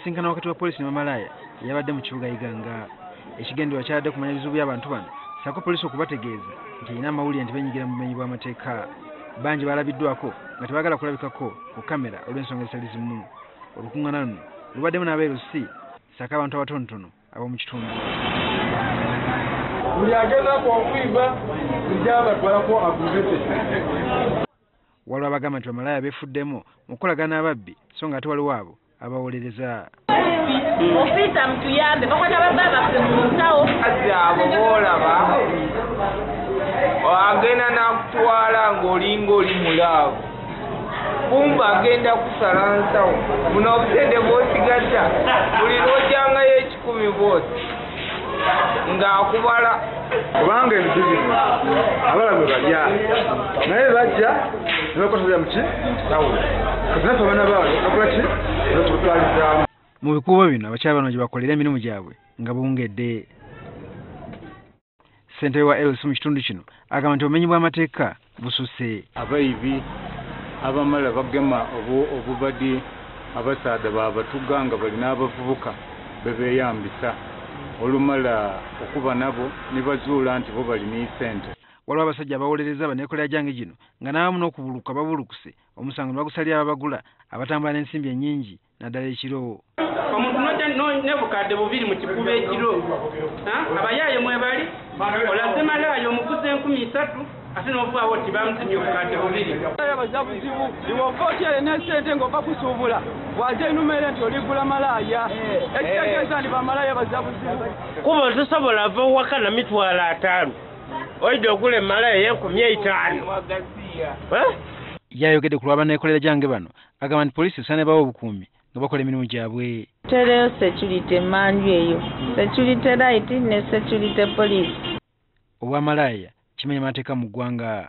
ensisinkano wakati wa poliisi ne Bamalaaya yabadde mu kibuga Iganga. Ekigendererwa kyabadde kumanya bizibu by'abantu bano ssaako poliisi okubategeeza nti erina amawulire nti benyigira mu bumenyi bw'amateeka. Bangi balabiddwako nga tebaagala kulabikako ku kamera olw'ensonga ezitali zimu. Olukuŋŋaana luno lubaddemu n'abeerusi ssaako abantu abatonotono ab'omu kitundu. Buli agezaako okwiba nja batwalako aguvete. Waliwo abagamba nti Bamalaaya beefuddemu mu kukolagana n'ababbi so nga ate waliwo abo abawolereza. Ofisa mtuyambe bakwata bababa mu nsawo abo boolaba agenda n'akutwala ng'olinga oli mulaavu kumba agenda kusala nsawo buno obusente bw'osigatta buli lw'ojjangayo 10 bw'osi ng'akubala kubanga ebizibu abalabe balya naye bajja ne bakoserera mu kitawulo kati naffe abaana baabwe bakola ki nekutwalizaamu. Mu bikubo bino abakyala bano gye bakolera emirimu gyabwe nga bungedde. Ssentebe wa LC mu kitundu kino agamba nti obumenyi bw'amateeka bususse. Abayibi abamala bagema obubadi abasaada baabatuga nga balina abavubuka bebeeyambisa olumala okuba nabo ne bazuula nti bo balina ssente. Waliwo abasajja abawolereza baneekolera gyange gino nga n'abamu n'okubuluka babulukuse omusango ne bagusalira ababagula abatambula n'ensimbi ennyingi naddala ekiro. Omuntu n'obukadde 2 mu kikuba ekiro abayaaye mwebali olaze Malaaya omuguzi 3,000 ate n'ovaawo ti bamusimye obukadde 2. Abazabuzibu iwova otyere n'essente ng'ova kusuubula bw'ajja inumere nti oligula Malaaya ekitegeeza nti Bamalaaya bazabuzibu. Kuba otusobola ava waka na mitwalo 5 oidde ogule Malaaya 15,000. Yayogedde ku lw'abaneekolera gyange bano agamba nti poliisi esaana bawa obukuumi nga bakola emirimu gyabwe. tereyo security manju eyo security right ne security police. Obwamalaaya kimenya amateeka mu ggwanga.